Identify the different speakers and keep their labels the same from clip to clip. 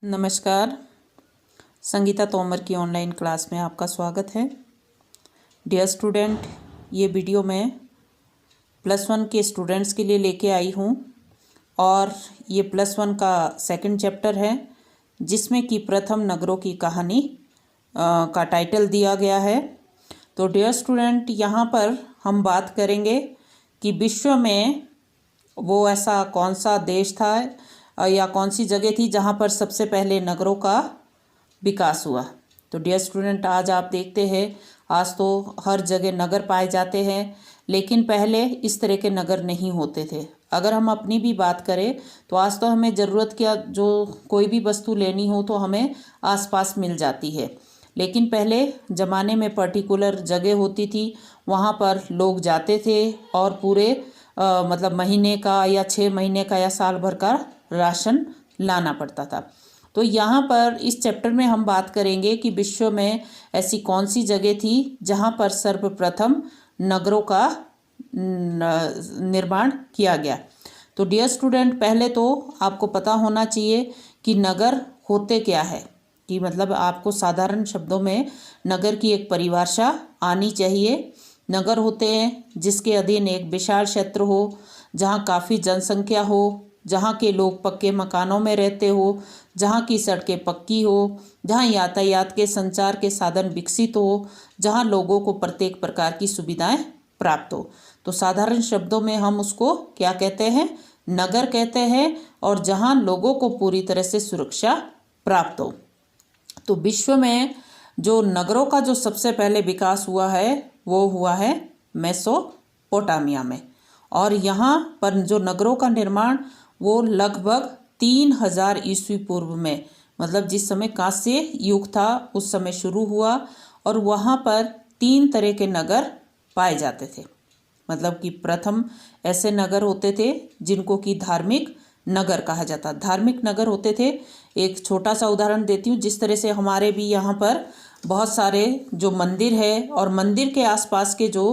Speaker 1: नमस्कार। संगीता तोमर की online class में आपका स्वागत है। डियर स्टूडेंट, ये वीडियो मैं +1 के स्टूडेंट्स के लिए लेके आई हूँ और ये +1 का सेकंड चैप्टर है जिसमें कि प्रथम नगरों की कहानी का टाइटल दिया गया है। तो डियर स्टूडेंट, यहाँ पर हम बात करेंगे कि विश्व में वो ऐसा कौन सा देश था या कौन सी जगह थी जहाँ पर सबसे पहले नगरों का विकास हुआ। तो डियर स्टूडेंट, आज आप देखते हैं आज तो हर जगह नगर पाए जाते हैं, लेकिन पहले इस तरह के नगर नहीं होते थे। अगर हम अपनी भी बात करें तो आज तो हमें ज़रूरत क्या, जो कोई भी वस्तु लेनी हो तो हमें आसपास मिल जाती है, लेकिन पहले ज़माने में पर्टिकुलर जगह होती थी, वहाँ पर लोग जाते थे और पूरे मतलब महीने का या 6 महीने का या साल भर का राशन लाना पड़ता था। तो यहाँ पर इस चैप्टर में हम बात करेंगे कि विश्व में ऐसी कौन सी जगह थी जहाँ पर सर्वप्रथम नगरों का निर्माण किया गया। तो डियर स्टूडेंट, पहले तो आपको पता होना चाहिए कि नगर होते क्या है, कि मतलब आपको साधारण शब्दों में नगर की एक परिभाषा आनी चाहिए। नगर होते हैं जिसके अधीन एक विशाल क्षेत्र हो, जहाँ काफ़ी जनसंख्या हो, जहाँ के लोग पक्के मकानों में रहते हो, जहाँ की सड़कें पक्की हो, जहाँ यातायात के संचार के साधन विकसित हो, जहाँ लोगों को प्रत्येक प्रकार की सुविधाएं प्राप्त हो। तो साधारण शब्दों में हम उसको क्या कहते हैं, नगर कहते हैं, और जहाँ लोगों को पूरी तरह से सुरक्षा प्राप्त हो। तो विश्व में जो नगरों का जो सबसे पहले विकास हुआ है वो हुआ है मेसोपोटामिया में, और यहाँ पर जो नगरों का निर्माण वो लगभग 3000 ईस्वी पूर्व में, मतलब जिस समय कांस्य युग था उस समय शुरू हुआ, और वहाँ पर 3 तरह के नगर पाए जाते थे। मतलब कि प्रथम ऐसे नगर होते थे जिनको कि धार्मिक नगर कहा जाता। धार्मिक नगर होते थे, एक छोटा सा उदाहरण देती हूँ। जिस तरह से हमारे भी यहाँ पर बहुत सारे जो मंदिर है और मंदिर के आसपास के जो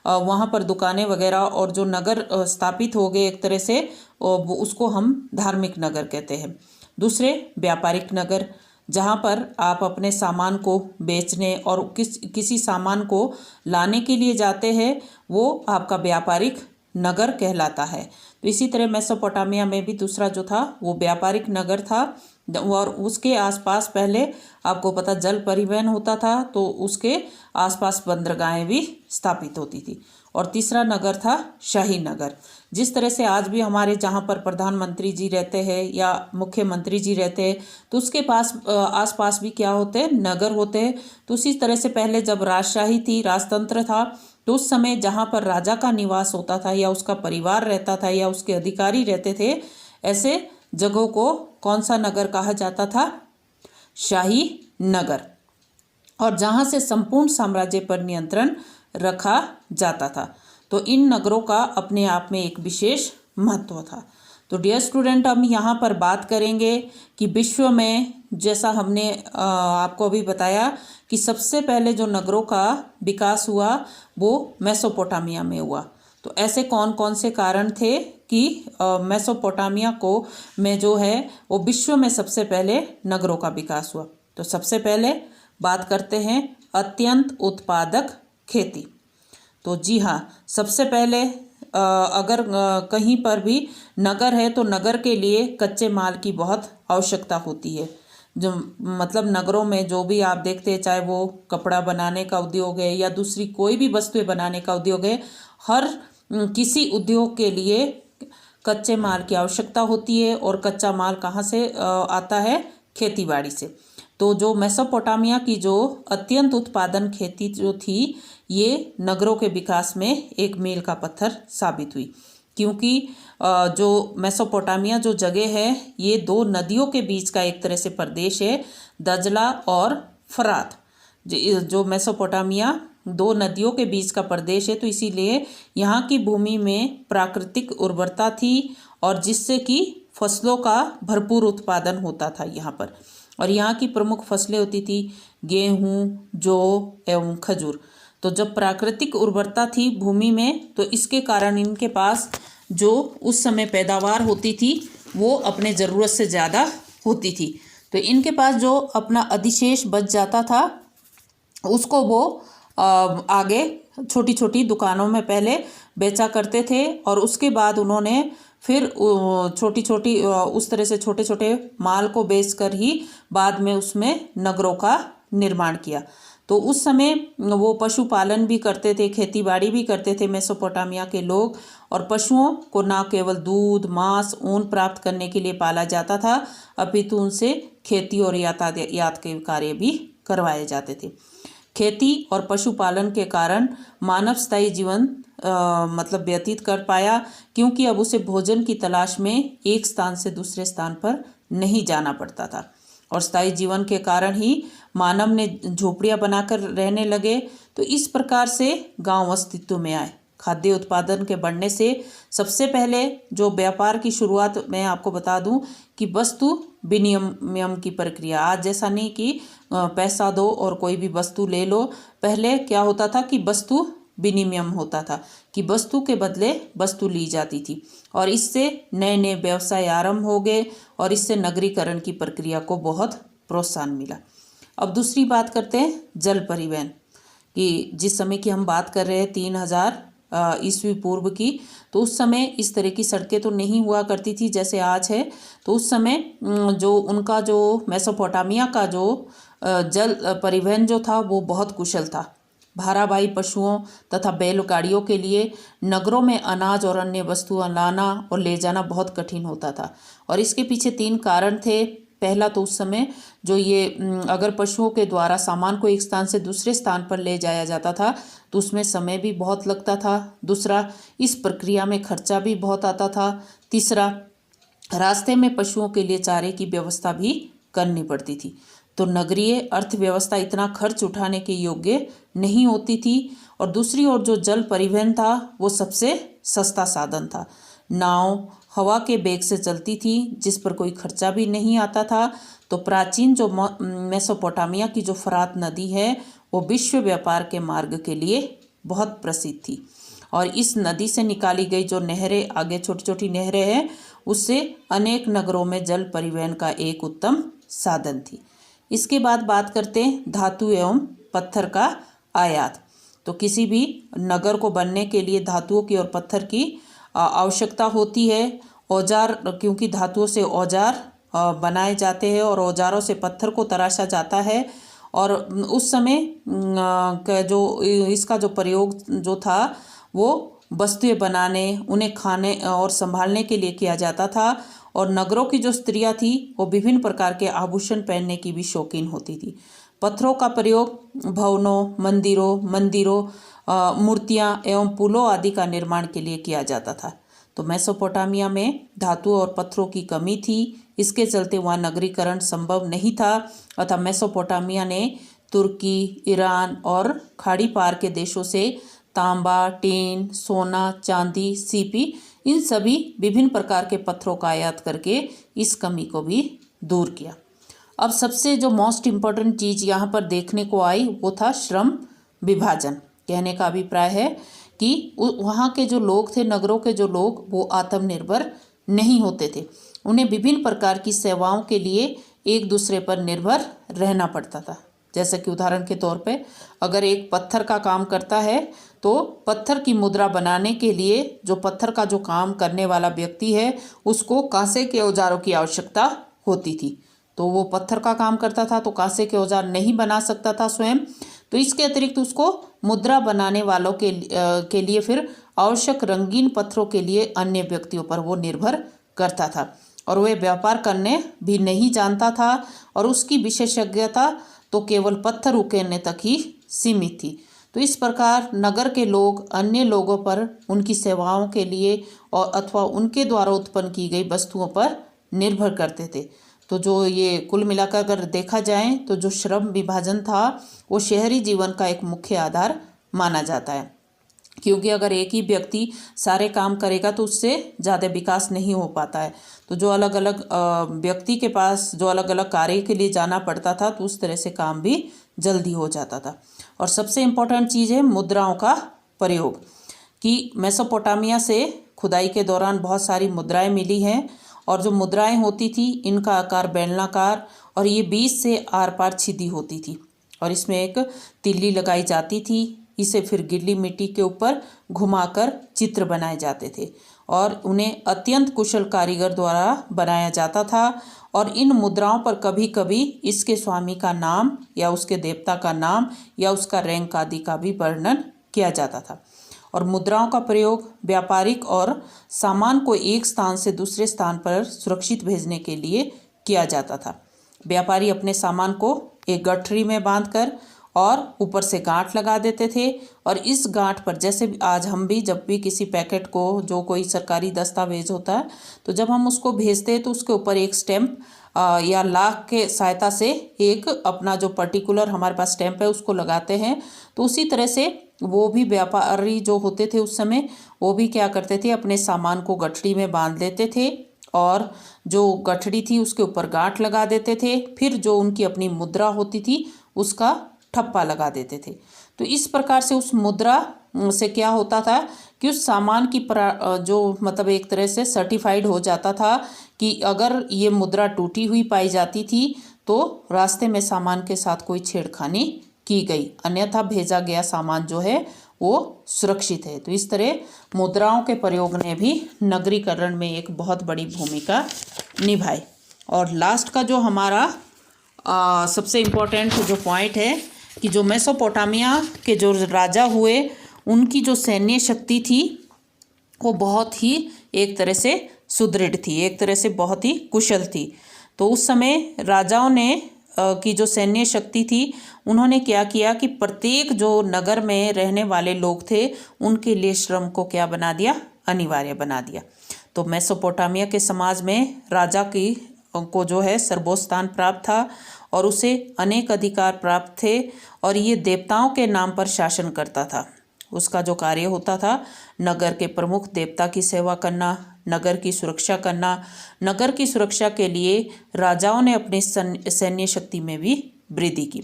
Speaker 1: वहाँ पर दुकानें वगैरह और जो नगर स्थापित हो गए एक तरह से, उसको हम धार्मिक नगर कहते हैं। दूसरे व्यापारिक नगर, जहाँ पर आप अपने सामान को बेचने और किसी सामान को लाने के लिए जाते हैं, वो आपका व्यापारिक नगर कहलाता है। तो इसी तरह मेसोपोटामिया में भी दूसरा जो था वो व्यापारिक नगर था, और उसके आसपास पहले आपको पता जल परिवहन होता था, तो उसके आसपास बंदरगाहें भी स्थापित होती थी। और तीसरा नगर था शाही नगर। जिस तरह से आज भी हमारे जहाँ पर प्रधानमंत्री जी रहते हैं या मुख्यमंत्री जी रहते हैं, तो उसके पास आसपास भी क्या होते हैं, नगर होते हैं। तो उसी तरह से पहले जब राजशाही थी, राजतंत्र था, तो उस समय जहाँ पर राजा का निवास होता था या उसका परिवार रहता था या उसके अधिकारी रहते थे, ऐसे जगहों को कौन सा नगर कहा जाता था, शाही नगर। और जहाँ से संपूर्ण साम्राज्य पर नियंत्रण रखा जाता था। तो इन नगरों का अपने आप में एक विशेष महत्व था। तो डियर स्टूडेंट, हम यहाँ पर बात करेंगे कि विश्व में, जैसा हमने आपको अभी बताया कि सबसे पहले जो नगरों का विकास हुआ वो मेसोपोटामिया में हुआ। तो ऐसे कौन कौन से कारण थे कि मेसोपोटामिया को में जो है वो विश्व में सबसे पहले नगरों का विकास हुआ। तो सबसे पहले बात करते हैं अत्यंत उत्पादक खेती। तो जी हाँ, सबसे पहले अगर कहीं पर भी नगर है तो नगर के लिए कच्चे माल की बहुत आवश्यकता होती है। जो मतलब नगरों में जो भी आप देखते हैं, चाहे वो कपड़ा बनाने का उद्योग है या दूसरी कोई भी वस्तुएं बनाने का उद्योग है, हर किसी उद्योग के लिए कच्चे माल की आवश्यकता होती है। और कच्चा माल कहाँ से आता है, खेतीबाड़ी से। तो जो मेसोपोटामिया की जो अत्यंत उत्पादन खेती जो थी, ये नगरों के विकास में एक मील का पत्थर साबित हुई, क्योंकि जो मेसोपोटामिया जो जगह है ये 2 नदियों के बीच का एक तरह से प्रदेश है, दजला और फरात। जो मेसोपोटामिया 2 नदियों के बीच का प्रदेश है, तो इसीलिए यहाँ की भूमि में प्राकृतिक उर्वरता थी, और जिससे कि फसलों का भरपूर उत्पादन होता था यहाँ पर। और यहाँ की प्रमुख फसलें होती थी गेहूँ, जौ एवं खजूर। तो जब प्राकृतिक उर्वरता थी भूमि में, तो इसके कारण इनके पास जो उस समय पैदावार होती थी वो अपने ज़रूरत से ज़्यादा होती थी। तो इनके पास जो अपना अधिशेष बच जाता था उसको वो आगे छोटी छोटी दुकानों में पहले बेचा करते थे, और उसके बाद उन्होंने फिर छोटी छोटी उस तरह से छोटे छोटे माल को बेचकर ही बाद में उसमें नगरों का निर्माण किया। तो उस समय वो पशुपालन भी करते थे, खेती बाड़ी भी करते थे मेसोपोटामिया के लोग, और पशुओं को न केवल दूध, मांस, ऊन प्राप्त करने के लिए पाला जाता था, अपितु उनसे खेती और यातायात के कार्य भी करवाए जाते थे। खेती और पशुपालन के कारण मानव स्थायी जीवन मतलब व्यतीत कर पाया, क्योंकि अब उसे भोजन की तलाश में एक स्थान से दूसरे स्थान पर नहीं जाना पड़ता था, और स्थायी जीवन के कारण ही मानव ने झोपड़ियां बनाकर रहने लगे। तो इस प्रकार से गांव अस्तित्व में आए। खाद्य उत्पादन के बढ़ने से सबसे पहले जो व्यापार की शुरुआत, मैं आपको बता दूं कि वस्तु विनिमय की प्रक्रिया, आज जैसा नहीं कि पैसा दो और कोई भी वस्तु ले लो। पहले क्या होता था कि वस्तु विनिमय होता था, कि वस्तु के बदले वस्तु ली जाती थी, और इससे नए नए व्यवसाय आरंभ हो गए, और इससे नगरीकरण की प्रक्रिया को बहुत प्रोत्साहन मिला। अब दूसरी बात करते हैं जल परिवहन कि जिस समय की हम बात कर रहे हैं 3000 ईस्वी पूर्व की, तो उस समय इस तरह की सड़कें तो नहीं हुआ करती थी जैसे आज है। तो उस समय जो उनका जो मेसोपोटामिया का जो जल परिवहन जो था वो बहुत कुशल था। भाराबाही पशुओं तथा बैलगाड़ियों के लिए नगरों में अनाज और अन्य वस्तुएं लाना और ले जाना बहुत कठिन होता था, और इसके पीछे 3 कारण थे। पहला तो उस समय जो ये अगर पशुओं के द्वारा सामान को एक स्थान से दूसरे स्थान पर ले जाया जाता था तो उसमें समय भी बहुत लगता था। दूसरा, इस प्रक्रिया में खर्चा भी बहुत आता था। तीसरा, रास्ते में पशुओं के लिए चारे की व्यवस्था भी करनी पड़ती थी। तो नगरीय अर्थव्यवस्था इतना खर्च उठाने के योग्य नहीं होती थी, और दूसरी ओर जो जल परिवहन था वो सबसे सस्ता साधन था। नाव हवा के वेग से चलती थी, जिस पर कोई खर्चा भी नहीं आता था। तो प्राचीन जो मेसोपोटामिया की जो फरात नदी है वो विश्व व्यापार के मार्ग के लिए बहुत प्रसिद्ध थी, और इस नदी से निकाली गई जो नहरें, आगे छोटी छोटी नहरें हैं, उससे अनेक नगरों में जल परिवहन का एक उत्तम साधन थी। इसके बाद बात करते हैं धातु एवं पत्थर का आयात। तो किसी भी नगर को बनने के लिए धातुओं की और पत्थर की आवश्यकता होती है। औजार, क्योंकि धातुओं से औजार बनाए जाते हैं और औजारों से पत्थर को तराशा जाता है, और उस समय जो इसका जो प्रयोग जो था वो वस्तुएं बनाने, उन्हें खाने और संभालने के लिए किया जाता था। और नगरों की जो स्त्रियां थी वो विभिन्न प्रकार के आभूषण पहनने की भी शौकीन होती थी। पत्थरों का प्रयोग भवनों, मंदिरों, मूर्तियां एवं पुलों आदि का निर्माण के लिए किया जाता था। तो मेसोपोटामिया में धातु और पत्थरों की कमी थी, इसके चलते वहाँ नगरीकरण संभव नहीं था। अतः मेसोपोटामिया ने तुर्की, ईरान और खाड़ी पार के देशों से तांबा, टीन, सोना, चांदी, सीपी, इन सभी विभिन्न प्रकार के पत्थरों का आयात करके इस कमी को भी दूर किया। अब सबसे जो मोस्ट इम्पोर्टेंट चीज़ यहाँ पर देखने को आई वो था श्रम विभाजन। कहने का अभिप्राय है कि वहाँ के जो लोग थे, नगरों के जो लोग, वो आत्मनिर्भर नहीं होते थे। उन्हें विभिन्न प्रकार की सेवाओं के लिए एक दूसरे पर निर्भर रहना पड़ता था। जैसे कि उदाहरण के तौर पे अगर एक पत्थर का काम करता है तो पत्थर की मुद्रा बनाने के लिए जो पत्थर का जो काम करने वाला व्यक्ति है उसको कांसे के औजारों की आवश्यकता होती थी। तो वो पत्थर का काम करता था तो कांसे के औजार नहीं बना सकता था स्वयं। तो इसके अतिरिक्त उसको मुद्रा बनाने वालों के लिए फिर आवश्यक रंगीन पत्थरों के लिए अन्य व्यक्तियों पर वो निर्भर करता था, और वह व्यापार करने भी नहीं जानता था, और उसकी विशेषज्ञता तो केवल पत्थर उकेरने तक ही सीमित थी। तो इस प्रकार नगर के लोग अन्य लोगों पर उनकी सेवाओं के लिए और अथवा उनके द्वारा उत्पन्न की गई वस्तुओं पर निर्भर करते थे। तो जो ये कुल मिलाकर अगर देखा जाए तो जो श्रम विभाजन था वो शहरी जीवन का एक मुख्य आधार माना जाता है, क्योंकि अगर एक ही व्यक्ति सारे काम करेगा तो उससे ज़्यादा विकास नहीं हो पाता है। तो जो अलग अलग व्यक्ति के पास जो अलग अलग कार्य के लिए जाना पड़ता था तो उस तरह से काम भी जल्दी हो जाता था। और सबसे इम्पोर्टेंट चीज़ है मुद्राओं का प्रयोग, कि मेसोपोटामिया से खुदाई के दौरान बहुत सारी मुद्राएं मिली हैं, और जो मुद्राएं होती थी इनका आकार बेलनाकार और ये बीच से आर पार छिदी होती थी और इसमें एक तिल्ली लगाई जाती थी। इसे फिर गीली मिट्टी के ऊपर घुमाकर चित्र बनाए जाते थे और उन्हें अत्यंत कुशल कारीगर द्वारा बनाया जाता था और इन मुद्राओं पर कभी कभी इसके स्वामी का नाम या उसके देवता का नाम या उसका रैंक आदि का भी वर्णन किया जाता था। और मुद्राओं का प्रयोग व्यापारिक और सामान को एक स्थान से दूसरे स्थान पर सुरक्षित भेजने के लिए किया जाता था। व्यापारी अपने सामान को एक गठरी में बांधकर और ऊपर से गांठ लगा देते थे और इस गांठ पर, जैसे आज हम भी जब भी किसी पैकेट को, जो कोई सरकारी दस्तावेज होता है, तो जब हम उसको भेजते हैं तो उसके ऊपर एक स्टैंप या लाख के सहायता से एक अपना जो पर्टिकुलर हमारे पास स्टैंप है उसको लगाते हैं। तो उसी तरह से वो भी व्यापारी जो होते थे उस समय, वो भी क्या करते थे, अपने सामान को गठरी में बांध लेते थे और जो गठरी थी उसके ऊपर गांठ लगा देते थे। फिर जो उनकी अपनी मुद्रा होती थी उसका ठप्पा लगा देते थे। तो इस प्रकार से उस मुद्रा से क्या होता था कि उस सामान की जो मतलब एक तरह से सर्टिफाइड हो जाता था कि अगर ये मुद्रा टूटी हुई पाई जाती थी तो रास्ते में सामान के साथ कोई छेड़खानी की गई, अन्यथा भेजा गया सामान जो है वो सुरक्षित है। तो इस तरह मुद्राओं के प्रयोग ने भी नगरीकरण में एक बहुत बड़ी भूमिका निभाई। और लास्ट का जो हमारा सबसे इम्पोर्टेंट जो पॉइंट है कि जो मेसोपोटामिया के जो राजा हुए उनकी जो सैन्य शक्ति थी वो बहुत ही एक तरह से सुदृढ़ थी, एक तरह से बहुत ही कुशल थी। तो उस समय राजाओं ने की जो सैन्य शक्ति थी उन्होंने क्या किया कि प्रत्येक जो नगर में रहने वाले लोग थे उनके लिए श्रम को क्या बना दिया, अनिवार्य बना दिया। तो मेसोपोटामिया के समाज में राजा की को जो है सर्वोच्च स्थान प्राप्त था और उसे अनेक अधिकार प्राप्त थे और ये देवताओं के नाम पर शासन करता था। उसका जो कार्य होता था नगर के प्रमुख देवता की सेवा करना, नगर की सुरक्षा करना। नगर की सुरक्षा के लिए राजाओं ने अपनी सैन्य शक्ति में भी वृद्धि की।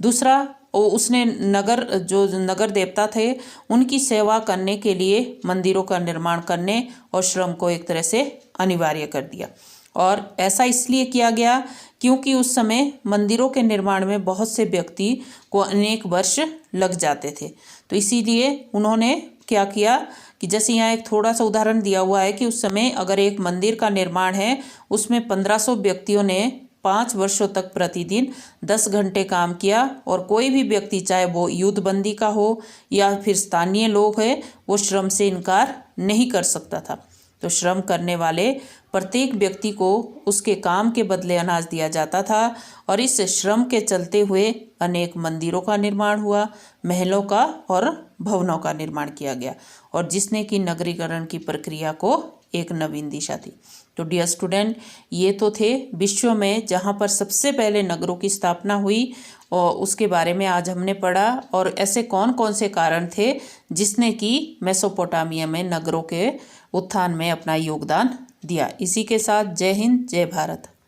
Speaker 1: दूसरा, उसने जो नगर देवता थे उनकी सेवा करने के लिए मंदिरों का निर्माण करने और श्रम को एक तरह से अनिवार्य कर दिया। और ऐसा इसलिए किया गया क्योंकि उस समय मंदिरों के निर्माण में बहुत से व्यक्ति को अनेक वर्ष लग जाते थे। तो इसीलिए उन्होंने क्या किया कि जैसे यहाँ एक थोड़ा सा उदाहरण दिया हुआ है कि उस समय अगर एक मंदिर का निर्माण है उसमें 1500 व्यक्तियों ने 5 वर्षों तक प्रतिदिन 10 घंटे काम किया और कोई भी व्यक्ति, चाहे वो युद्धबंदी का हो या फिर स्थानीय लोग हैं, वो श्रम से इनकार नहीं कर सकता था। तो श्रम करने वाले प्रत्येक व्यक्ति को उसके काम के बदले अनाज दिया जाता था और इस श्रम के चलते हुए अनेक मंदिरों का निर्माण हुआ, महलों का और भवनों का निर्माण किया गया और जिसने कि नगरीकरण की प्रक्रिया को एक नवीन दिशा थी। तो डियर स्टूडेंट, ये तो थे विश्व में जहाँ पर सबसे पहले नगरों की स्थापना हुई और उसके बारे में आज हमने पढ़ा और ऐसे कौन कौन से कारण थे जिसने कि मेसोपोटामिया में नगरों के उत्थान में अपना योगदान दिया। इसी के साथ जय हिंद, जय भारत।